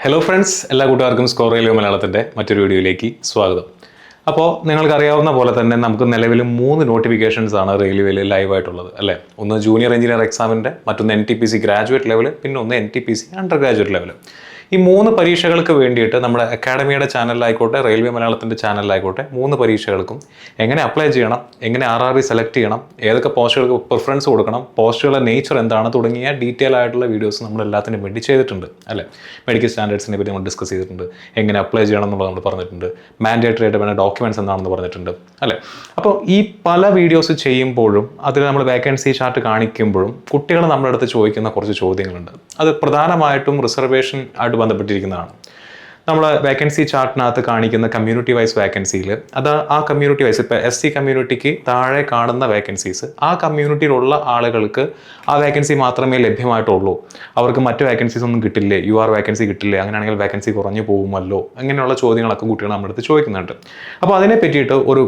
Hello friends, എല്ലാ കൂട്ടുകാർക്കും score railway മലയാളത്തിൻ്റെ മറ്റൊരു വീഡിയോയിലേക്ക് സ്വാഗതം. അപ്പോൾ നിങ്ങൾക്കറിയാവുന്ന പോലെ തന്നെ നമുക്ക് നിലവിൽ 3 നോട്ടിഫിക്കേഷൻസ് ആണ് റെയിൽവേയിൽ ലൈവായിട്ടുള്ളത് അല്ലേ. ഒന്ന് ജൂനിയർ എഞ്ചിനീയർ എക്സാമിൻ്റെ, മറ്റൊന്ന് NTPC ഗ്രാജുവേറ്റ് ലെവൽ, പിന്നെ ഒന്ന് NTPC അണ്ടർ ഗ്രാജുവേറ്റ് ലെവൽ. ഈ 3 പരീക്ഷകൾക്ക് വേണ്ടിയിട്ട് നമ്മുടെ അക്കാഡമിയുടെ ചാനലിലായിക്കോട്ടെ, റെയിൽവേ മലയാളത്തിൻ്റെ ചാനലിലായിക്കോട്ടെ 3 പരീക്ഷകൾക്കും എങ്ങനെ അപ്ലൈ ചെയ്യണം, എങ്ങനെ RRB സെലക്ട് ചെയ്യണം, ഏതൊക്കെ പോസ്റ്റുകൾക്ക് പ്രിഫറൻസ് കൊടുക്കണം, പോസ്റ്റുകളുടെ നേച്ചർ എന്താണ് തുടങ്ങിയ ഡീറ്റെയിൽ ആയിട്ടുള്ള വീഡിയോസ് നമ്മൾ എല്ലാത്തിനും വേണ്ടി ചെയ്തിട്ടുണ്ട് അല്ലേ. മെഡിക്കൽ സ്റ്റാൻഡേർഡ്സിനെ പറ്റി നമ്മൾ ഡിസ്കസ് ചെയ്തിട്ടുണ്ട്, എങ്ങനെ അപ്ലൈ ചെയ്യണം എന്നുള്ളത് നമ്മൾ പറഞ്ഞിട്ടുണ്ട്, മാൻഡേറ്ററി ആയിട്ട് വേണ്ട ഡോക്യുമെൻറ്റ്സ് എന്താണെന്ന് പറഞ്ഞിട്ടുണ്ട് അല്ലേ. അപ്പോൾ ഈ പല വീഡിയോസ് ചെയ്യുമ്പോഴും അതിൽ നമ്മൾ വേക്കൻസി ചാർട്ട് കാണിക്കുമ്പോഴും കുട്ടികൾ നമ്മുടെ അടുത്ത് ചോദിക്കുന്ന കുറച്ച് ചോദ്യങ്ങളുണ്ട്. അത് പ്രധാനമായിട്ടും റിസർവേഷൻ ആയിട്ട് ബന്ധപ്പെട്ടിരിക്കുന്നതാണ്. നമ്മൾ വേക്കൻസി ചാർട്ടിനകത്ത് കാണിക്കുന്ന കമ്മ്യൂണിറ്റി വൈസ് വേക്കൻസിയിൽ അത് ആ കമ്മ്യൂണിറ്റി വൈസ് ഇപ്പോൾ SC കമ്മ്യൂണിറ്റിക്ക് താഴെ കാണുന്ന വേക്കൻസീസ് ആ കമ്മ്യൂണിറ്റിയിലുള്ള ആളുകൾക്ക് ആ വേക്കൻസി മാത്രമേ ലഭ്യമായിട്ടുള്ളൂ, അവർക്ക് മറ്റ് വേക്കൻസീസ് ഒന്നും കിട്ടില്ലേ, UR വേക്കൻസി കിട്ടില്ലേ, അങ്ങനെയാണെങ്കിൽ വേക്കൻസി കുറഞ്ഞു പോകുമല്ലോ, അങ്ങനെയുള്ള ചോദ്യങ്ങളൊക്കെ കുട്ടികൾ നമ്മുടെ അടുത്ത് ചോദിക്കുന്നുണ്ട്. അപ്പോൾ അതിനെ പറ്റിയിട്ട് ഒരു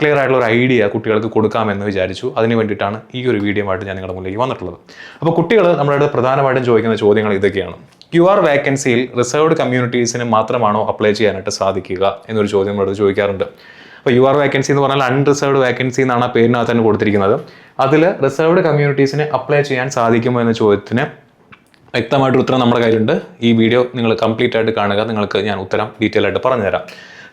ക്ലിയർ ആയിട്ടുള്ള ഒരു ഐഡിയ കുട്ടികൾക്ക് കൊടുക്കാമെന്ന് വിചാരിച്ചു. അതിന് വേണ്ടിയിട്ടാണ് ഈ ഒരു വീഡിയോ ആയിട്ട് ഞാൻ നിങ്ങളുടെ മുന്നിലേക്ക് വന്നിട്ടുള്ളത്. അപ്പോൾ കുട്ടികൾ നമ്മുടെ പ്രധാനമായിട്ടും ചോദിക്കുന്ന ചോദ്യങ്ങൾ ഇതൊക്കെയാണ്. UR വേക്കൻസിയിൽ റിസർവ്ഡ് കമ്മ്യൂണിറ്റീസിന് മാത്രമാണോ അപ്ലൈ ചെയ്യാനായിട്ട് സാധിക്കുക എന്നൊരു ചോദ്യം നമ്മളോട് ചോദിക്കാറുണ്ട്. അപ്പോൾ UR വേക്കൻസി എന്ന് പറഞ്ഞാൽ അൺറിസർവ്ഡ് വേക്കൻസി എന്നാണ് ആ പേരിനകത്ത് തന്നെ കൊടുത്തിരിക്കുന്നത്. അതിൽ റിസർവ്ഡ് കമ്മ്യൂണിറ്റീസിന് അപ്ലൈ ചെയ്യാൻ സാധിക്കുമോ എന്ന ചോദ്യത്തിന് വ്യക്തമായിട്ട് ഉത്തരം നമ്മുടെ കയ്യിലുണ്ട്. ഈ വീഡിയോ നിങ്ങൾ കംപ്ലീറ്റ് ആയിട്ട് കാണുക, നിങ്ങൾക്ക് ഞാൻ ഉത്തരം ഡീറ്റെയിൽ ആയിട്ട് പറഞ്ഞുതരാം.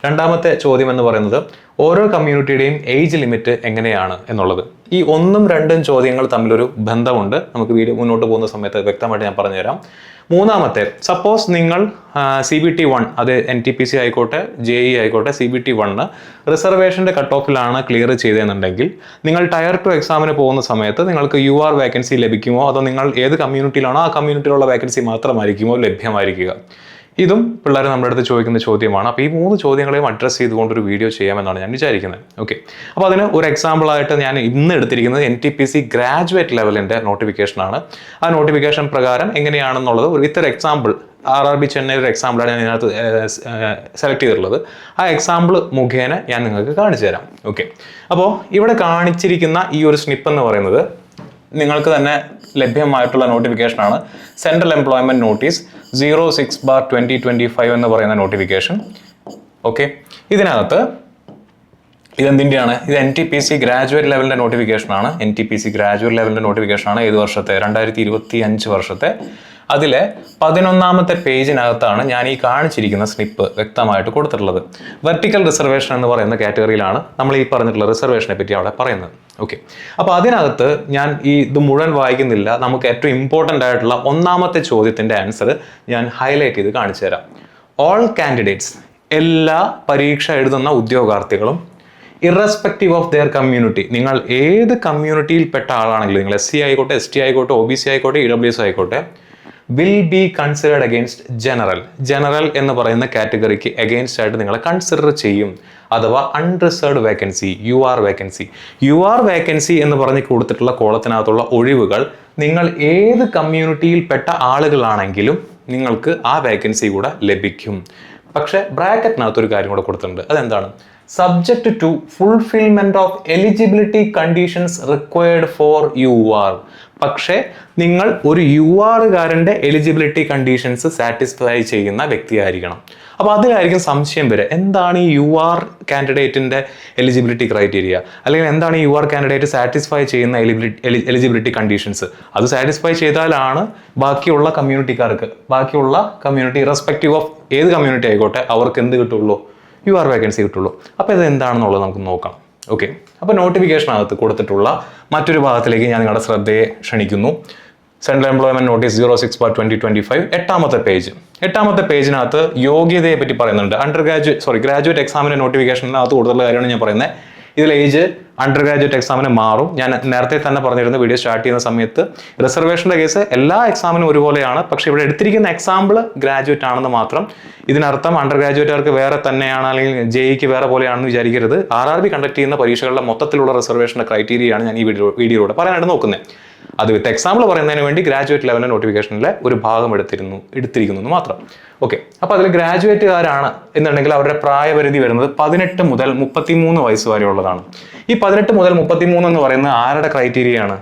രണ്ടാമത്തെ ചോദ്യം എന്ന് പറയുന്നത് ഓരോ കമ്മ്യൂണിറ്റിയുടെയും ഏജ് ലിമിറ്റ് എങ്ങനെയാണ് എന്നുള്ളത്. ഈ 1ഉം 2ഉം ചോദ്യങ്ങൾ തമ്മിലൊരു ബന്ധമുണ്ട്. നമുക്ക് വീഡിയോ മുന്നോട്ട് പോകുന്ന സമയത്ത് വ്യക്തമായിട്ട് ഞാൻ പറഞ്ഞുതരാം. മൂന്നാമത്തെ, സപ്പോസ് നിങ്ങൾ CBT 1, അത് NTPC ആയിക്കോട്ടെ, JEE ആയിക്കോട്ടെ, CBT 1 റിസർവേഷൻ്റെ കട്ട് ഓഫിലാണ് ക്ലിയർ ചെയ്തതെന്നുണ്ടെങ്കിൽ നിങ്ങൾ ടയർ 2 എക്സാമിന് പോകുന്ന സമയത്ത് നിങ്ങൾക്ക് UR വേക്കൻസി ലഭിക്കുമോ, അതോ നിങ്ങൾ ഏത് കമ്മ്യൂണിറ്റിയിലാണോ ആ കമ്മ്യൂണിറ്റിയിലുള്ള വേക്കൻസി മാത്രമായിരിക്കുമോ ലഭ്യമായിരിക്കുക? ഇതും പിള്ളേർ നമ്മുടെ അടുത്ത് ചോദിക്കുന്ന ചോദ്യമാണ്. അപ്പോൾ ഈ 3 ചോദ്യങ്ങളെയും അഡ്രസ്സ് ചെയ്തുകൊണ്ടൊരു വീഡിയോ ചെയ്യാമെന്നാണ് ഞാൻ വിചാരിക്കുന്നത്. ഓക്കെ, അപ്പോൾ അതിന് ഒരു എക്സാമ്പിളായിട്ട് ഞാൻ ഇന്ന് എടുത്തിരിക്കുന്നത് NTPC ഗ്രാജുവേറ്റ് ലെവലിൻ്റെ നോട്ടിഫിക്കേഷനാണ്. ആ നോട്ടിഫിക്കേഷൻ പ്രകാരം എങ്ങനെയാണെന്നുള്ളത് ഒരു ഇത്തരം എക്സാമ്പിൾ, RRB ചെന്നൈ ഒരു എക്സാമ്പിളാണ് ഞാൻ ഇതിനകത്ത് സെലക്ട് ചെയ്തിട്ടുള്ളത്. ആ എക്സാമ്പിൾ മുഖേന ഞാൻ നിങ്ങൾക്ക് കാണിച്ചു തരാം. ഓക്കെ, അപ്പോൾ ഇവിടെ കാണിച്ചിരിക്കുന്ന ഈ ഒരു സ്നിപ്പ് എന്ന് പറയുന്നത് നിങ്ങൾക്ക് തന്നെ ലഭ്യമായിട്ടുള്ള നോട്ടിഫിക്കേഷനാണ്. സെൻട്രൽ എംപ്ലോയ്മെൻറ്റ് നോട്ടീസ് 06/2025 എന്ന് പറയുന്ന നോട്ടിഫിക്കേഷൻ. ഓക്കെ, ഇതിനകത്ത് ഇതെന്തിൻ്റെയാണ്? ഇത് NTPC ഗ്രാജുവേറ്റ് ലെവലിൻ്റെ നോട്ടിഫിക്കേഷനാണ്. NTPC ഗ്രാജുവേറ്റ് ലെവലിൻ്റെ നോട്ടിഫിക്കേഷനാണ്. ഏത് വർഷത്തെ? 2025 വർഷത്തെ. അതിലെ 11ാമത്തെ പേജിനകത്താണ് ഞാൻ ഈ കാണിച്ചിരിക്കുന്ന സ്നിപ്പ് വ്യക്തമായിട്ട് കൊടുത്തിട്ടുള്ളത്. വെർട്ടിക്കൽ റിസർവേഷൻ എന്ന് പറയുന്ന കാറ്റഗറിയിലാണ് നമ്മൾ ഈ പറഞ്ഞിട്ടുള്ള റിസർവേഷനെ പറ്റി അവിടെ പറയുന്നത്. ഓക്കെ, അപ്പോൾ അതിനകത്ത് ഞാൻ ഇത് മുഴുവൻ വായിക്കുന്നില്ല. നമുക്ക് ഏറ്റവും ഇമ്പോർട്ടൻ്റ് ആയിട്ടുള്ള 1ാമത്തെ ചോദ്യത്തിൻ്റെ ആൻസർ ഞാൻ ഹൈലൈറ്റ് ചെയ്ത് കാണിച്ചു തരാം. ഓൾ കാൻഡിഡേറ്റ്സ്, എല്ലാ പരീക്ഷ എഴുതുന്ന ഉദ്യോഗാർത്ഥികളും ഇറസ്പെക്റ്റീവ് ഓഫ് ദെയർ കമ്മ്യൂണിറ്റി, നിങ്ങൾ ഏത് കമ്മ്യൂണിറ്റിയിൽപ്പെട്ട ആളാണെങ്കിലും, നിങ്ങൾ SC ആയിക്കോട്ടെ, ST ആയിക്കോട്ടെ, OBC ആയിക്കോട്ടെ, EWS ആയിക്കോട്ടെ, will be considered against general. General എന്ന് പറയുന്ന കാറ്റഗറിക്ക് അഗെയിൻസ്റ്റ് ആയിട്ട് നിങ്ങളെ കൺസിഡർ ചെയ്യും. അഥവാ unreserved vacancy, UR vacancy. UR vacancy എന്ന് പറഞ്ഞ് കൊടുത്തിട്ടുള്ള കോളത്തിനകത്തുള്ള ഒഴിവുകൾ നിങ്ങൾ ഏത് കമ്മ്യൂണിറ്റിയിൽപ്പെട്ട ആളുകളാണെങ്കിലും നിങ്ങൾക്ക് ആ വേക്കൻസി കൂടെ ലഭിക്കും. പക്ഷേ ബ്രാക്കറ്റിനകത്തൊരു കാര്യം കൂടെ കൊടുത്തിട്ടുണ്ട്. അതെന്താണ്? Subject to fulfilment of eligibility conditions required for UR. പക്ഷേ നിങ്ങൾ ഒരു UR-കാരൻ്റെ എലിജിബിലിറ്റി കണ്ടീഷൻസ് സാറ്റിസ്ഫൈ ചെയ്യുന്ന വ്യക്തിയായിരിക്കണം. അപ്പോൾ അതിലായിരിക്കും സംശയം വരെ, എന്താണ് ഈ UR കാൻഡിഡേറ്റിൻ്റെ എലിജിബിലിറ്റി ക്രൈറ്റീരിയ, അല്ലെങ്കിൽ എന്താണ് ഈ UR കാൻഡിഡേറ്റ് സാറ്റിസ്ഫൈ ചെയ്യുന്ന എലിജിബിലിറ്റി കണ്ടീഷൻസ്? അത് സാറ്റിസ്ഫൈ ചെയ്താലാണ് ബാക്കിയുള്ള കമ്മ്യൂണിറ്റിക്കാർക്ക്, ബാക്കിയുള്ള കമ്മ്യൂണിറ്റി ഇറസ്പെക്റ്റീവ് ഓഫ് ഏത് കമ്മ്യൂണിറ്റി ആയിക്കോട്ടെ, അവർക്ക് എന്ത് കിട്ടുള്ളൂ? UR വേക്കൻസി കിട്ടുള്ളൂ. അപ്പോൾ ഇത് എന്താണെന്നുള്ളത് നമുക്ക് നോക്കാം. ഓക്കെ, അപ്പോൾ നോട്ടിഫിക്കേഷനകത്ത് കൊടുത്തിട്ടുള്ള മറ്റൊരു ഭാഗത്തിലേക്ക് ഞാൻ നിങ്ങളുടെ ശ്രദ്ധയെ ക്ഷണിക്കുന്നു. സെൻട്രൽ എംപ്ലോയ്മെന്റ് നോട്ടീസ് 06/2025 8ാമത്തെ പേജിനകത്ത് യോഗ്യതയെ പറ്റി പറയുന്നുണ്ട്. ഗ്രാജുവേറ്റ് എക്സാമിൻ്റെ നോട്ടിഫിക്കേഷനകത്ത് കൊടുത്തുള്ള കാര്യമാണ് ഞാൻ പറയുന്നത്. ഇതിൽ ഏജ് അണ്ടർ ഗ്രാജുവേറ്റ് എക്സാമിന് മാറും. ഞാൻ നേരത്തെ തന്നെ പറഞ്ഞിരുന്നു വീഡിയോ സ്റ്റാർട്ട് ചെയ്യുന്ന സമയത്ത്, റിസർവേഷൻ്റെ കേസ് എല്ലാ എക്സാമിനും ഒരുപോലെയാണ്. പക്ഷേ ഇവിടെ എടുത്തിരിക്കുന്ന എക്സാമ്പിൾ ഗ്രാജുവേറ്റ് ആണെന്ന് മാത്രം. ഇതിനർത്ഥം അണ്ടർ ഗ്രാജുവേറ്റുകാർക്ക് വേറെ തന്നെയാണ്, അല്ലെങ്കിൽ JEEക്ക് വേറെ പോലെയാണെന്ന് വിചാരിക്കരുത്. RRB കണ്ടക്ട് ചെയ്യുന്ന പരീക്ഷകളുടെ മൊത്തത്തിലുള്ള റിസർവേഷൻ്റെ ക്രൈറ്റീരിയയാണ് ഞാൻ ഈ വീഡിയോയിലൂടെ പറയാനായിട്ട് നോക്കുന്നത്. അത് വിത്ത് എക്സാമ്പിൾ പറയുന്നതിന് വേണ്ടി ഗ്രാജുവേറ്റ് ലെവലിൻ്റെ നോട്ടിഫിക്കേഷനിലെ ഒരു ഭാഗം എടുത്തിരിക്കുന്നു എന്ന് മാത്രം. ഓക്കെ, അപ്പോൾ അതിൽ ഗ്രാജുവേറ്റുകാരാണ് എന്നുണ്ടെങ്കിൽ അവരുടെ പ്രായപരിധി വരുന്നത് 18 മുതൽ 33 വയസ്സ് വരെയുള്ളതാണ്. ഈ 18 മുതൽ 33 എന്ന് പറയുന്നത് ആരുടെ ക്രൈറ്റീരിയയാണ്?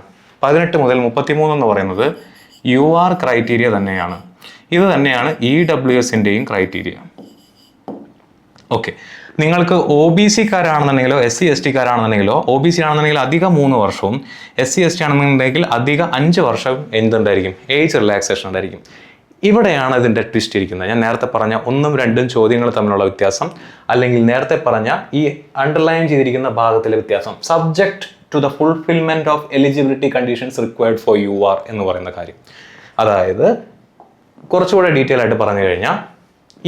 18 മുതൽ 33 എന്ന് പറയുന്നത് UR ക്രൈറ്റീരിയ തന്നെയാണ്. ഇത് തന്നെയാണ് EWSൻ്റെയും ക്രൈറ്റീരിയ. ഓക്കെ, നിങ്ങൾക്ക് OBC-കാരാണെന്നുണ്ടെങ്കിലോ SC/ST-കാരാണെന്നുണ്ടെങ്കിലോ OBC ആണെന്നുണ്ടെങ്കിൽ അധികം 3 വർഷവും SC/ST ആണെന്നുണ്ടെങ്കിൽ അധികം 5 വർഷവും എന്തുണ്ടായിരിക്കും, ഏജ് റിലാക്സേഷൻ ഉണ്ടായിരിക്കും. ഇവിടെയാണ് ഇതിൻ്റെ ട്വിസ്റ്റ് ഇരിക്കുന്നത്. ഞാൻ നേരത്തെ പറഞ്ഞ 1ഉം 2ഉം ചോദ്യങ്ങൾ തമ്മിലുള്ള വ്യത്യാസം, അല്ലെങ്കിൽ നേരത്തെ പറഞ്ഞ ഈ അണ്ടർലൈൻ ചെയ്തിരിക്കുന്ന ഭാഗത്തിലെ വ്യത്യാസം, subject to the fulfilment of eligibility conditions required for UR എന്ന് പറയുന്ന കാര്യം. അതായത് കുറച്ചുകൂടെ ഡീറ്റെയിൽ ആയിട്ട് പറഞ്ഞു കഴിഞ്ഞാൽ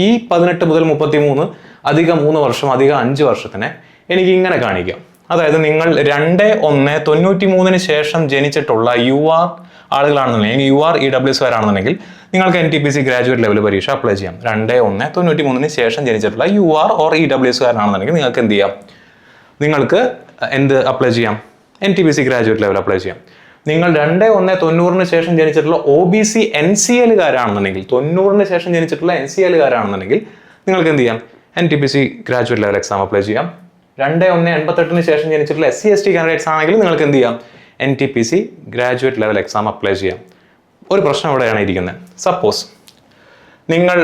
ഈ 18 മുതൽ 33 അധികം 3 വർഷം അധികം 5 വർഷത്തിനെ എനിക്ക് ഇങ്ങനെ കാണിക്കാം. അതായത് നിങ്ങൾ 2/1/93 ശേഷം ജനിച്ചിട്ടുള്ള UR ആളുകളാണെന്നുണ്ടെങ്കിൽ, UR EWS-കാരാണെന്നുണ്ടെങ്കിൽ നിങ്ങൾക്ക് NTPC ഗ്രാജുവേറ്റ് ലെവൽ പരീക്ഷ അപ്ലൈ ചെയ്യാം. 2/1/93 ശേഷം ജനിച്ചിട്ടുള്ള UR ഓർ EWS-കാരാണെന്നുണ്ടെങ്കിൽ നിങ്ങൾക്ക് എന്ത് ചെയ്യാം, നിങ്ങൾക്ക് എന്ത് അപ്ലൈ ചെയ്യാം, NTPC ഗ്രാജുവേറ്റ് ലെവൽ അപ്ലൈ ചെയ്യാം. നിങ്ങൾ 2/1/90 ശേഷം ജനിച്ചിട്ടുള്ള OBC NCL-കാരാണെന്നുണ്ടെങ്കിൽ, 90 ശേഷം ജനിച്ചിട്ടുള്ള NCL-കാരാണെന്നുണ്ടെങ്കിൽ നിങ്ങൾക്ക് എന്ത് ചെയ്യാം, NTPC graduate level exam apply ചെയ്യാം. 2/1/88 ശേഷം ജനിച്ചിട്ടുള്ള SC/ST കാൻഡിഡേറ്റ്സ് ആണെങ്കിൽ നിങ്ങൾക്ക് എന്ത് ചെയ്യാം, NTPC graduate level exam apply ചെയ്യാം. ഒരു പ്രശ്നം ഇവിടെയാണ് ഇരിക്കുന്നത്. സപ്പോസ് നിങ്ങൾ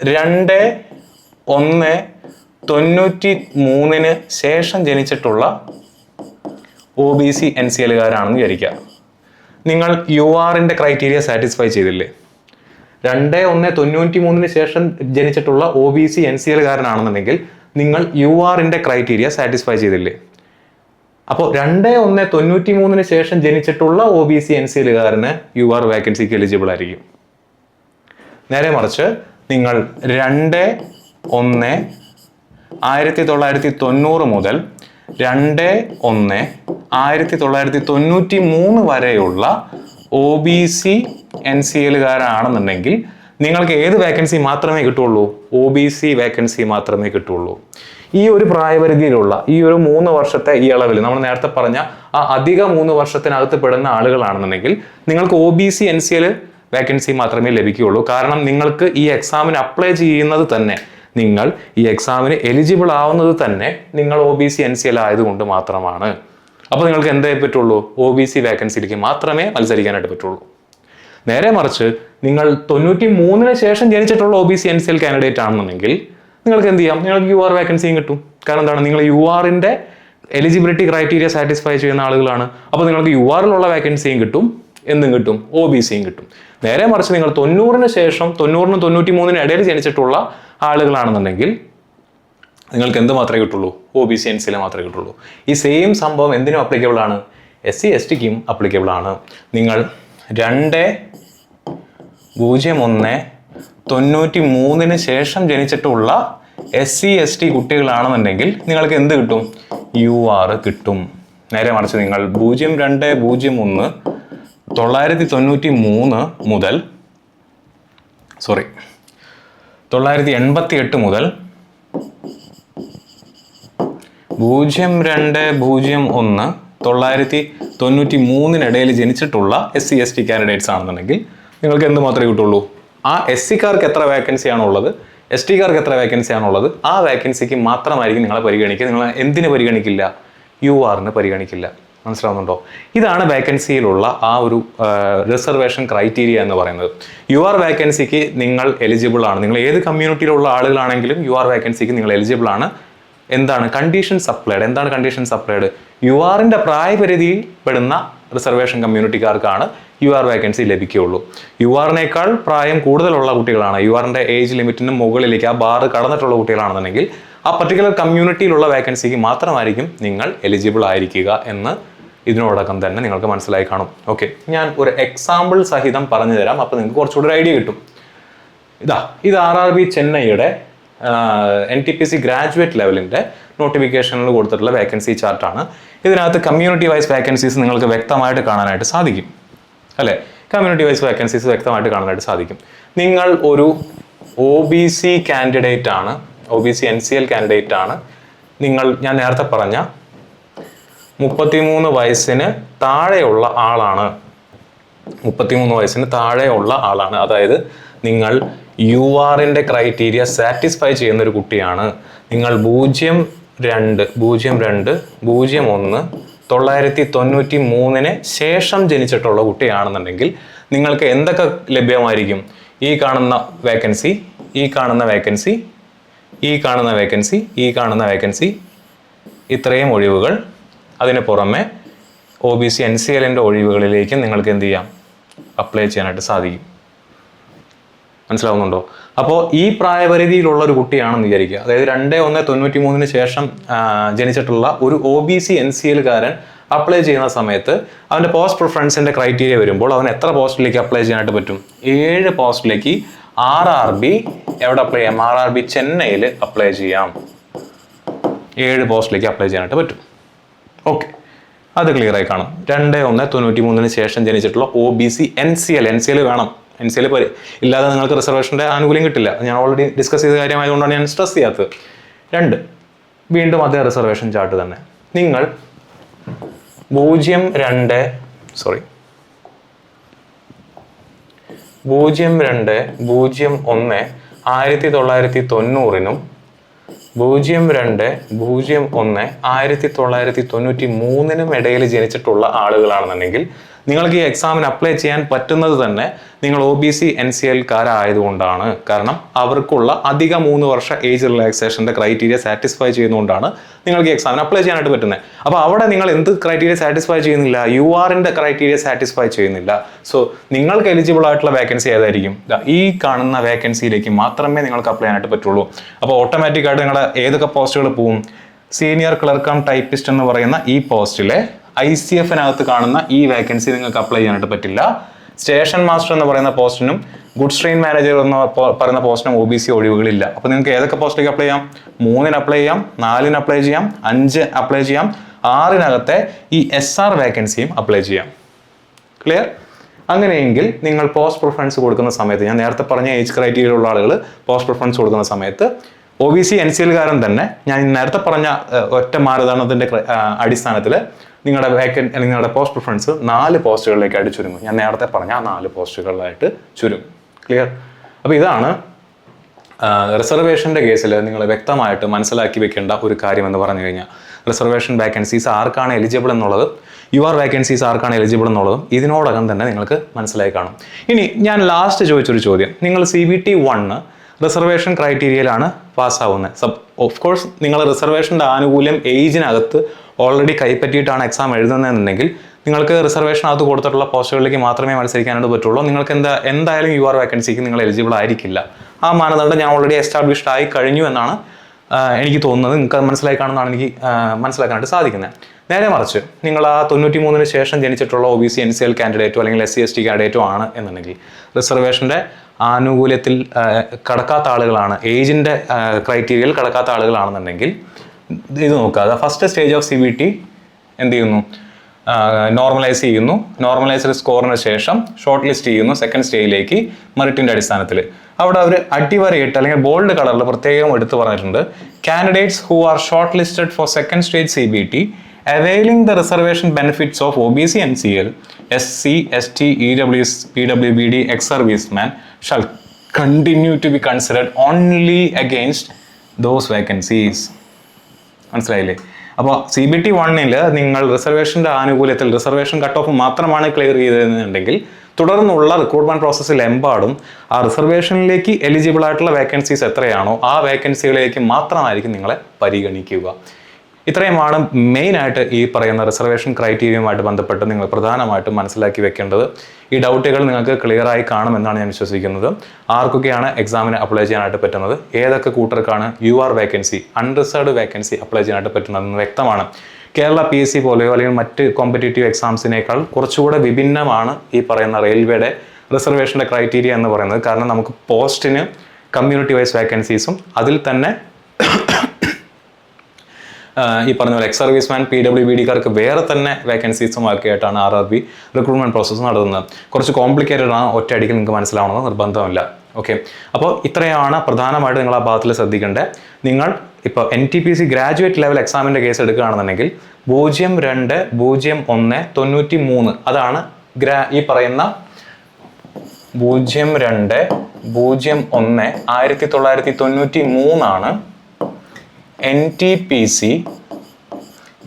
2/1/93 ശേഷം ജനിച്ചിട്ടുള്ള OBC NCL-കാരാണെന്ന് വിചാരിക്കുക. നിങ്ങൾ UR-ന്റെ ക്രൈറ്റീരിയ സാറ്റിസ്ഫൈ ചെയ്തില്ലേ? 2/1/93 ശേഷം ജനിച്ചിട്ടുള്ള OBC NCL-കാരനാണെന്നുണ്ടെങ്കിൽ നിങ്ങൾ UR-ന്റെ ക്രൈറ്റീരിയ സാറ്റിസ്ഫൈ ചെയ്തില്ലേ? അപ്പോൾ 2/1/93 ശേഷം ജനിച്ചിട്ടുള്ള OBC NCL-കാരന് UR വേക്കൻസിക്ക് എലിജിബിൾ ആയിരിക്കും. നേരെ മറിച്ച് നിങ്ങൾ 2/1/1990 മുതൽ 2/1/1993 വരെയുള്ള OBC NCL-കാരാണെന്നുണ്ടെങ്കിൽ നിങ്ങൾക്ക് ഏത് വേക്കൻസി മാത്രമേ കിട്ടുള്ളൂ? OBC വേക്കൻസി മാത്രമേ കിട്ടുള്ളൂ. ഈ ഒരു പ്രായപരിധിയിലുള്ള ഈ ഒരു 3 വർഷത്തെ ഈ അളവിൽ നമ്മൾ നേരത്തെ പറഞ്ഞ ആ അധിക 3 വർഷത്തിനകത്ത് പെടുന്ന ആളുകളാണെന്നുണ്ടെങ്കിൽ നിങ്ങൾക്ക് OBC NCL വേക്കൻസി മാത്രമേ ലഭിക്കുകയുള്ളൂ. കാരണം നിങ്ങൾക്ക് ഈ എക്സാമിന് അപ്ലൈ ചെയ്യുന്നത് തന്നെ, നിങ്ങൾ ഈ എക്സാമിന് എലിജിബിൾ ആവുന്നത് തന്നെ നിങ്ങൾ OBC NCL ആയതുകൊണ്ട് മാത്രമാണ്. അപ്പോൾ നിങ്ങൾക്ക് എന്തേ പറ്റുള്ളൂ? OBC വേക്കൻസിയിലേക്ക് മാത്രമേ മത്സരിക്കാനായിട്ട് പറ്റുള്ളൂ. നേരെ മറിച്ച് നിങ്ങൾ 93 ശേഷം ജനിച്ചിട്ടുള്ള OBC NCL കാൻഡിഡേറ്റ് ആണെന്നുണ്ടെങ്കിൽ നിങ്ങൾക്ക് എന്ത് ചെയ്യാം, നിങ്ങൾക്ക് UR വേക്കൻസിയും കിട്ടും. കാരണം എന്താണ്, നിങ്ങൾ UR-ന്റെ എലിജിബിലിറ്റി ക്രൈറ്റീരിയ സാറ്റിസ്ഫൈ ചെയ്യുന്ന ആളുകളാണ്. അപ്പോൾ നിങ്ങൾക്ക് UR-ലുള്ള വേക്കൻസിയും കിട്ടും, എന്തും കിട്ടും, OBCയും കിട്ടും. നേരെ മറിച്ച് നിങ്ങൾ 90 ശേഷം 90-നും 93-നും ഇടയിൽ ജനിച്ചിട്ടുള്ള ആളുകളാണെന്നുണ്ടെങ്കിൽ നിങ്ങൾക്ക് എന്ത് മാത്രമേ കിട്ടുള്ളൂ? OBC NCL മാത്രമേ കിട്ടുള്ളൂ. ഈ സെയിം സംഭവം എന്തിനും അപ്ലിക്കബിൾ ആണ്? SC/ST-ക്കും അപ്ലിക്കബിൾ ആണ്. നിങ്ങൾ 2/01/93 ശേഷം ജനിച്ചിട്ടുള്ള SC/ST കുട്ടികളാണെന്നുണ്ടെങ്കിൽ നിങ്ങൾക്ക് എന്ത് കിട്ടും? UR കിട്ടും. നേരെ മറിച്ച് നിങ്ങൾ 988 മുതൽ 988 മുതൽ 02/01/1993 ജനിച്ചിട്ടുള്ള SC/ST കാൻഡിഡേറ്റ്സ് ആണെന്നുണ്ടെങ്കിൽ നിങ്ങൾക്ക് എന്ത് മാത്രമേ കിട്ടുള്ളൂ? ആ SC-കാർക്ക് എത്ര വേക്കൻസിയാണോ ഉള്ളത്, ST-കാർക്ക് എത്ര വേക്കൻസിയാണോ ഉള്ളത്, ആ വേക്കൻസിക്ക് മാത്രമായിരിക്കും നിങ്ങളെ പരിഗണിക്കുക. നിങ്ങൾ എന്തിനു പരിഗണിക്കില്ല? UR-ന് പരിഗണിക്കില്ല. മനസ്സിലാവുന്നുണ്ടോ? ഇതാണ് വേക്കൻസിയിലുള്ള ആ ഒരു റിസർവേഷൻ ക്രൈറ്റീരിയ എന്ന് പറയുന്നത്. UR വേക്കൻസിക്ക് നിങ്ങൾ എലിജിബിൾ ആണ്. നിങ്ങൾ ഏത് കമ്മ്യൂണിറ്റിയിലുള്ള ആളുകളാണെങ്കിലും UR വേക്കൻസിക്ക് നിങ്ങൾ എലിജിബിൾ ആണ്. എന്താണ് കണ്ടീഷൻ സപ്ലൈഡ്? എന്താണ് കണ്ടീഷൻ സപ്ലൈഡ്? UR-ന്റെ പ്രായപരിധിയിൽ പെടുന്ന റിസർവേഷൻ കമ്മ്യൂണിറ്റിക്കാർക്കാണ് UR വേക്കൻസി ലഭിക്കുകയുള്ളൂ. UR-നേക്കാൾ പ്രായം കൂടുതലുള്ള കുട്ടികളാണ്, UR-ന്റെ ഏജ് ലിമിറ്റിന് മുകളിലേക്ക് ആ ബാറ് കടന്നിട്ടുള്ള കുട്ടികളാണെന്നുണ്ടെങ്കിൽ ആ പർട്ടിക്കുലർ കമ്മ്യൂണിറ്റിയിലുള്ള വേക്കൻസിക്ക് മാത്രമായിരിക്കും നിങ്ങൾ എലിജിബിൾ ആയിരിക്കുക എന്ന് ഇതിനോടകം തന്നെ നിങ്ങൾക്ക് മനസ്സിലായി കാണും. ഓക്കെ, ഞാൻ ഒരു എക്സാമ്പിൾ സഹിതം പറഞ്ഞു തരാം. അപ്പോൾ നിങ്ങൾക്ക് കുറച്ചുകൂടി ഒരു ഐഡിയ കിട്ടും. ഇത് RRB ചെന്നൈയുടെ NTPC ഗ്രാജുവേറ്റ് ലെവലിൻ്റെ നോട്ടിഫിക്കേഷനിൽ കൊടുത്തിട്ടുള്ള വേക്കൻസി ചാർട്ടാണ്. ഇതിനകത്ത് കമ്മ്യൂണിറ്റി വൈസ് വേക്കൻസീസ് നിങ്ങൾക്ക് വ്യക്തമായിട്ട് കാണാനായിട്ട് സാധിക്കും, അല്ലേ? കമ്മ്യൂണിറ്റി വൈസ് വേക്കൻസീസ് വ്യക്തമായിട്ട് കാണാനായിട്ട് സാധിക്കും. നിങ്ങൾ ഒരു OBC കാൻഡിഡേറ്റ് ആണ്, OBC NCL കാൻഡിഡേറ്റ് ആണ്. ഞാൻ നേരത്തെ പറഞ്ഞ 33 വയസ്സിന് താഴെയുള്ള ആളാണ്. 33 വയസ്സിന് താഴെയുള്ള ആളാണ്. അതായത് നിങ്ങൾ UR-ന്റെ ക്രൈറ്റീരിയ സാറ്റിസ്ഫൈ ചെയ്യുന്ന ഒരു കുട്ടിയാണ്. നിങ്ങൾ 02/01/1993 ശേഷം ജനിച്ചിട്ടുള്ള കുട്ടിയാണെന്നുണ്ടെങ്കിൽ നിങ്ങൾക്ക് എന്തൊക്കെ ലഭ്യമായിരിക്കും? ഈ കാണുന്ന വേക്കൻസി, ഈ കാണുന്ന വേക്കൻസി, ഈ കാണുന്ന വേക്കൻസി, ഈ കാണുന്ന വേക്കൻസി, ഇത്രയും ഒഴിവുകൾ. അതിന് പുറമെ OBC NCLൻ്റെ ഒഴിവുകളിലേക്ക് നിങ്ങൾക്ക് എന്ത് ചെയ്യാം, അപ്ലൈ ചെയ്യാനായിട്ട് സാധിക്കും. മനസ്സിലാവുന്നുണ്ടോ? അപ്പോൾ ഈ പ്രായപരിധിയിലുള്ള ഒരു കുട്ടിയാണെന്ന് വിചാരിക്കുക, അതായത് 2/1/93 ശേഷം ജനിച്ചിട്ടുള്ള ഒരു OBC NCLകാരൻ അപ്ലൈ ചെയ്യുന്ന സമയത്ത് അവൻ്റെ പോസ്റ്റ് പ്രിഫറൻസിൻ്റെ ക്രൈറ്റീരിയ വരുമ്പോൾ അവൻ എത്ര പോസ്റ്റിലേക്ക് അപ്ലൈ ചെയ്യാനായിട്ട് പറ്റും? 7 പോസ്റ്റിലേക്ക് RRB എവിടെ അപ്ലൈ ചെയ്യാം? RRB ചെന്നൈയിൽ അപ്ലൈ ചെയ്യാം. 7 പോസ്റ്റിലേക്ക് അപ്ലൈ ചെയ്യാനായിട്ട് പറ്റും. ഓക്കെ, അത് ക്ലിയർ ആയി കാണും. 2/1/93 ശേഷം ജനിച്ചിട്ടുള്ള OBC NCL വേണം. NCL ഇല്ലാതെ നിങ്ങൾക്ക് റിസർവേഷൻ്റെ ആനുകൂല്യം കിട്ടില്ല. ഞാൻ ഓൾറെഡി ഡിസ്കസ് ചെയ്ത കാര്യമായതുകൊണ്ടാണ് ഞാൻ സ്ട്രെസ് ചെയ്യാത്തത്. 2, വീണ്ടും അതേ റിസർവേഷൻ ചാർട്ട് തന്നെ. നിങ്ങൾ 02/01/1990നും 02/01/1993നും ഇടയിൽ ജനിച്ചിട്ടുള്ള ആളുകളാണെന്നുണ്ടെങ്കിൽ നിങ്ങൾക്ക് ഈ എക്സാമിന് അപ്ലൈ ചെയ്യാൻ പറ്റുന്നത് തന്നെ നിങ്ങൾ OBC NCLക്കാരായതുകൊണ്ടാണ്. കാരണം അവർക്കുള്ള അധിക 3 വർഷ ഏജ് റിലാക്സേഷൻ്റെ ക്രൈറ്റീരിയ സാറ്റിസ്ഫൈ ചെയ്യുന്നതുകൊണ്ടാണ് നിങ്ങൾക്ക് ഈ എക്സാമിന് അപ്ലൈ ചെയ്യാനായിട്ട് പറ്റുന്നത്. അപ്പോൾ അവിടെ നിങ്ങൾ എന്ത് ക്രൈറ്റീരിയ സാറ്റിസ്ഫൈ ചെയ്യുന്നില്ല? URൻ്റെ ക്രൈറ്റീരിയ സാറ്റിസ്ഫൈ ചെയ്യുന്നില്ല. സോ നിങ്ങൾക്ക് എലിജിബിൾ ആയിട്ടുള്ള വേക്കൻസി ഏതായിരിക്കും? ഈ കാണുന്ന വേക്കൻസിയിലേക്ക് മാത്രമേ നിങ്ങൾക്ക് അപ്ലൈ ചെയ്യാനായിട്ട് പറ്റുള്ളൂ. അപ്പോൾ ഓട്ടോമാറ്റിക്കായിട്ട് നിങ്ങളുടെ ഏതൊക്കെ പോസ്റ്റുകൾ പോവും? സീനിയർ ക്ലർക്ക് കം ടൈപ്പിസ്റ്റ് എന്ന് പറയുന്ന ഈ പോസ്റ്റിലെ ICFനകത്ത് കാണുന്ന ഈ വേക്കൻസി നിങ്ങൾക്ക് അപ്ലൈ ചെയ്യാനായിട്ട് പറ്റില്ല. സ്റ്റേഷൻ മാസ്റ്റർ എന്ന് പറയുന്ന പോസ്റ്റിനും ഗുഡ്സ് ട്രെയിൻ മാനേജർ എന്ന് പറയുന്ന പോസ്റ്റിനും OBC ഒഴിവുകളില്ല. അപ്പോൾ നിങ്ങൾക്ക് ഏതൊക്കെ പോസ്റ്റിലേക്ക് അപ്ലൈ ചെയ്യാം? 3-ന് അപ്ലൈ ചെയ്യാം, 4-ന് അപ്ലൈ ചെയ്യാം, 5 അപ്ലൈ ചെയ്യാം, 6-നകത്തെ ഈ SR വേക്കൻസിയും അപ്ലൈ ചെയ്യാം. ക്ലിയർ? അങ്ങനെയെങ്കിൽ നിങ്ങൾ പോസ്റ്റ് പ്രിഫറൻസ് കൊടുക്കുന്ന സമയത്ത്, ഞാൻ നേരത്തെ പറഞ്ഞ ഏജ് ക്രൈറ്റീരിയ ഉള്ള ആളുകൾ പോസ്റ്റ് പ്രിഫറൻസ് കൊടുക്കുന്ന സമയത്ത് OBC NCLകാരൻ തന്നെ ഞാൻ നേരത്തെ പറഞ്ഞ ഒറ്റ മാനദണ്ഡത്തിൻ്റെ അടിസ്ഥാനത്തിൽ നിങ്ങളുടെ പോസ്റ്റ് പ്രിഫറൻസ് 4 പോസ്റ്റുകളിലേക്ക് ആയിട്ട് ചുരുങ്ങും. ഞാൻ നേരത്തെ പറഞ്ഞ 4 പോസ്റ്റുകളിലായിട്ട് ചുരുങ്ങും. ക്ലിയർ? അപ്പോൾ ഇതാണ് റിസർവേഷൻ്റെ കേസിൽ നിങ്ങൾ വ്യക്തമായിട്ട് മനസ്സിലാക്കി വെക്കേണ്ട ഒരു കാര്യം എന്ന് പറഞ്ഞു കഴിഞ്ഞാൽ, റിസർവേഷൻ വേക്കൻസീസ് ആർക്കാണ് എലിജിബിൾ എന്നുള്ളത്, UR വേക്കൻസീസ് ആർക്കാണ് എലിജിബിൾ എന്നുള്ളതും ഇതിനോടകം തന്നെ നിങ്ങൾക്ക് മനസ്സിലായി കാണും. ഇനി ഞാൻ ലാസ്റ്റ് ചോദിച്ചൊരു ചോദ്യം, നിങ്ങൾ CBT 1 റിസർവേഷൻ ക്രൈറ്റീരിയയിലാണ് പാസ്സാവുന്നത്. ഓഫ് കോഴ്സ് നിങ്ങൾ റിസർവേഷൻ്റെ ആനുകൂല്യം ഏജിനകത്ത് ഓൾറെഡി കൈപ്പറ്റിയിട്ടാണ് എക്സാം എഴുതുന്നതെന്നുണ്ടെങ്കിൽ നിങ്ങൾക്ക് റിസർവേഷനകത്ത് കൊടുത്തിട്ടുള്ള പോസ്റ്റുകളിലേക്ക് മാത്രമേ മത്സരിക്കാനായിട്ട് പറ്റുള്ളൂ. നിങ്ങൾക്ക് എന്തായാലും UR വേക്കൻസിക്ക് നിങ്ങൾ എലിജിബിൾ ആയിരിക്കില്ല. ആ മാനദണ്ഡം ഞാൻ ഓൾറെഡി എസ്റ്റാബ്ലിഷ്ഡ് ആയി കഴിഞ്ഞു എന്നാണ് എനിക്ക് തോന്നുന്നത്. നിങ്ങൾക്ക് മനസ്സിലായി കാണുന്നതാണ് എനിക്ക് മനസ്സിലാക്കാനായിട്ട് സാധിക്കുന്നത്. നേരെ മറിച്ച് നിങ്ങൾ ആ 93-ന് ശേഷം ജനിച്ചിട്ടുള്ള OBC NCL കാൻഡിഡേറ്റോ അല്ലെങ്കിൽ SC ST കാൻഡിഡേറ്റോ ആണ് എന്നുണ്ടെങ്കിൽ റിസർവേഷൻ്റെ ആനുകൂല്യത്തിൽ കടക്കാത്ത ആളുകളാണ്, ഏജിൻ്റെ ക്രൈറ്റീരിയയിൽ കടക്കാത്ത ആളുകളാണെന്നുണ്ടെങ്കിൽ ഇത് നോക്കുക. ഫസ്റ്റ് സ്റ്റേജ് ഓഫ് CBT എന്ത് ചെയ്യുന്നു? നോർമലൈസ് ചെയ്യുന്നു. നോർമലൈസ്ഡ് സ്കോറിന് ശേഷം ഷോർട്ട് ലിസ്റ്റ് ചെയ്യുന്നു സെക്കൻഡ് സ്റ്റേജിലേക്ക് മെറിറ്റിൻ്റെ അടിസ്ഥാനത്തിൽ. അവിടെ അവർ അടിവരയിട്ട് അല്ലെങ്കിൽ ബോൾഡ് കളറിൽ പ്രത്യേകം എടുത്തു പറഞ്ഞിട്ടുണ്ട്, candidates who are shortlisted for second stage CBT availing the reservation benefits of OBC NCL, SC, ST, EWS, PWBD, ex-serviceman shall continue to be considered only against those vacancies. മനസ്സിലായില്ലേ? അപ്പോൾ CBT 1-ൽ നിങ്ങൾ റിസർവേഷൻ്റെ ആനുകൂല്യത്തിൽ reservation cut off മാത്രമാണ് clear ചെയ്തതെന്നുണ്ടെങ്കിൽ തുടർന്നുള്ള recruitment പ്രോസസ്സിൽ എമ്പാടും ആ റിസർവേഷനിലേക്ക് eligible ആയിട്ടുള്ള vacancies എത്രയാണോ ആ വേക്കൻസികളിലേക്ക് മാത്രമായിരിക്കും നിങ്ങളെ പരിഗണിക്കുക. ഇത്രയുമാണ് മെയിനായിട്ട് ഈ പറയുന്ന റിസർവേഷൻ ക്രൈറ്റീരിയയുമായിട്ട് ബന്ധപ്പെട്ട് നിങ്ങൾ പ്രധാനമായിട്ടും മനസ്സിലാക്കി വെക്കേണ്ടത്. ഈ ഡൗട്ടുകൾ നിങ്ങൾക്ക് ക്ലിയർ ആയി കാണുമെന്നാണ് ഞാൻ വിശ്വസിക്കുന്നത്. ആർക്കൊക്കെയാണ് എക്സാമിന് അപ്ലൈ ചെയ്യാനായിട്ട് പറ്റുന്നത്, ഏതൊക്കെ കൂട്ടർക്കാണ് UR vacancy, unreserved vacancy apply ചെയ്യാനായിട്ട് പറ്റുന്നതെന്ന് വ്യക്തമാണ്. കേരള PSC പോലെയോ അല്ലെങ്കിൽ മറ്റ് കോമ്പറ്റേറ്റീവ് എക്സാംസിനേക്കാൾ കുറച്ചുകൂടെ വിഭിന്നമാണ് ഈ പറയുന്ന റെയിൽവേയുടെ റിസർവേഷൻ്റെ ക്രൈറ്റീരിയ എന്ന് പറയുന്നത്. കാരണം നമുക്ക് പോസ്റ്റിന് കമ്മ്യൂണിറ്റി വൈസ് വേക്കൻസീസും അതിൽ തന്നെ ഈ പറഞ്ഞ പോലെ എക്സ് സർവീസ്മാൻ PWBDക്കാർക്ക് വേറെ തന്നെ വേക്കൻസീസും ഒക്കെ ആയിട്ടാണ് RRB റിക്രൂട്ട്മെന്റ് പ്രോസസ്സ് നടത്തുന്നത്. കുറച്ച് കോംപ്ലിക്കേറ്റഡ് ആണ്, ഒറ്റയടിക്ക് നിങ്ങൾക്ക് മനസ്സിലാവണമെന്ന് നിർബന്ധമില്ല. ഓക്കെ, അപ്പോൾ ഇത്രയാണ് പ്രധാനമായിട്ട് നിങ്ങൾ ആ ഭാഗത്തിൽ ശ്രദ്ധിക്കേണ്ടത്. നിങ്ങൾ ഇപ്പോൾ NTPC ഗ്രാജുവേറ്റ് ലെവൽ എക്സാമിൻ്റെ കേസ് എടുക്കുകയാണെന്നുണ്ടെങ്കിൽ 02/01/93 അതാണ് ഈ പറയുന്ന 02/01/1993 ആണ് NTPC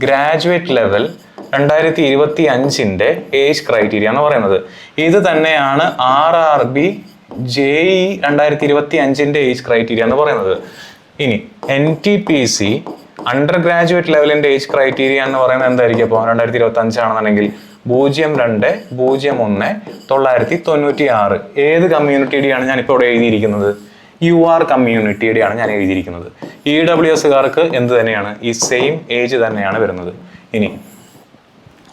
graduate level 2025 age criteria എന്ന് പറയുന്നത്. ഇത് തന്നെയാണ് RRB JEE 2025 ഏജ് ക്രൈറ്റീരിയ എന്ന് പറയുന്നത്. ഇനി NTPC അണ്ടർ ഗ്രാജുവേറ്റ് ലെവലിന്റെ ഏജ് ക്രൈറ്റീരിയ എന്ന് പറയുന്നത് എന്തായിരിക്കും? അപ്പോൾ 2025 ആണെന്നുണ്ടെങ്കിൽ 02-01-996. ഏത് കമ്മ്യൂണിറ്റിയുടെയാണ് ഞാനിപ്പോൾ ഇവിടെ എഴുതിയിരിക്കുന്നത്? UR കമ്മ്യൂണിറ്റിയുടെയാണ് ഞാൻ എഴുതിയിരിക്കുന്നത്. EWSകാർക്ക് എന്ത് തന്നെയാണ്? ഈ സെയിം ഏജ് തന്നെയാണ് വരുന്നത്. ഇനി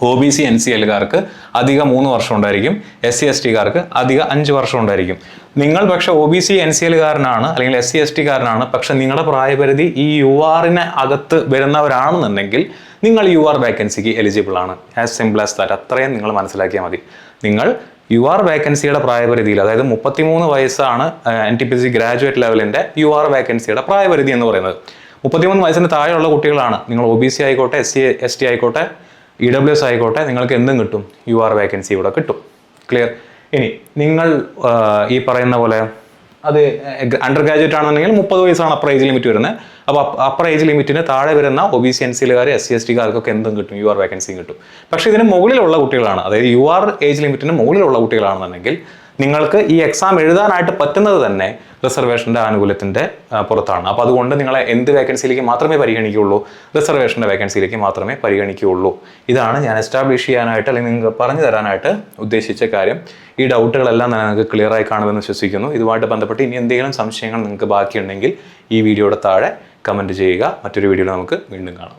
OBC NCLകാർക്ക് അധികം 3 വർഷം ഉണ്ടായിരിക്കും, SC STകാർക്ക് അധികം 5 വർഷം ഉണ്ടായിരിക്കും. നിങ്ങൾ പക്ഷെ OBC NCLകാരനാണ് അല്ലെങ്കിൽ SC STകാരനാണ്, പക്ഷെ നിങ്ങളുടെ പ്രായപരിധി ഈ URന് അകത്ത് വരുന്നവരാണെന്നുണ്ടെങ്കിൽ നിങ്ങൾ UR വേക്കൻസിക്ക് എലിജിബിൾ ആണ്. As simple as that. അത്രയും നിങ്ങൾ മനസ്സിലാക്കിയാൽ മതി. നിങ്ങൾ UR വേക്കൻസിയുടെ പ്രായപരിധിയിൽ, അതായത് 33 വയസ്സാണ് NTPC ഗ്രാജുവേറ്റ് ലെവലിന്റെ UR വേക്കൻസിയുടെ പ്രായപരിധി എന്ന് പറയുന്നത്. 33 വയസ്സിന് താഴെയുള്ള കുട്ടികളാണ്. നിങ്ങൾ OBC ആയിക്കോട്ടെ, SC ST ആയിക്കോട്ടെ, EWS ആയിക്കോട്ടെ, നിങ്ങൾക്ക് എന്തും കിട്ടും, UR വേക്കൻസി ഇവിടെ കിട്ടും. ക്ലിയർ? ഇനി നിങ്ങൾ ഈ പറയുന്ന പോലെ അത് അണ്ടർ ഗ്രാജുവേറ്റ് ആണെന്നുണ്ടെങ്കിൽ 30 വയസ്സാണ് അപ്പർ ഏജ് ലിമിറ്റ് വരുന്നത്. അപ്പോൾ അപ്പർ ഏജ് ലിമിറ്റിന് താഴെ വരുന്ന OBC NCLകാർ, SC STകാർക്കൊക്കെ എന്തും കിട്ടും, UR വേക്കൻസിയും കിട്ടും. പക്ഷേ ഇതിന് മുകളിലുള്ള കുട്ടികളാണ്, അതായത് UR ഏജ് ലിമിറ്റിന് മുകളിലുള്ള കുട്ടികളാണെന്നുണ്ടെങ്കിൽ നിങ്ങൾക്ക് ഈ എക്സാം എഴുതാനായിട്ട് പറ്റുന്നത് തന്നെ റിസർവേഷൻ്റെ ആനുകൂല്യത്തിൻ്റെ പുറത്താണ്. അപ്പോൾ അതുകൊണ്ട് നിങ്ങളെ എന്ത് വേക്കൻസിയിലേക്ക് മാത്രമേ പരിഗണിക്കുകയുള്ളൂ? റിസർവേഷൻ്റെ വേക്കൻസിയിലേക്ക് മാത്രമേ പരിഗണിക്കുകയുള്ളൂ. ഇതാണ് ഞാൻ എസ്റ്റാബ്ലിഷ് ചെയ്യാനായിട്ട് അല്ലെങ്കിൽ നിങ്ങൾക്ക് പറഞ്ഞു തരാനായിട്ട് ഉദ്ദേശിച്ച കാര്യം. ഈ ഡൗട്ടുകളെല്ലാം തന്നെ നിങ്ങൾക്ക് ക്ലിയർ ആയി കാണുമെന്ന് വിശ്വസിക്കുന്നു. ഇതുമായിട്ട് ബന്ധപ്പെട്ട് ഇനി എന്തെങ്കിലും സംശയങ്ങൾ നിങ്ങൾക്ക് ബാക്കിയുണ്ടെങ്കിൽ ഈ വീഡിയോയുടെ താഴെ കമൻറ്റ് ചെയ്യുക. മറ്റൊരു വീഡിയോയിൽ നമുക്ക് വീണ്ടും കാണാം.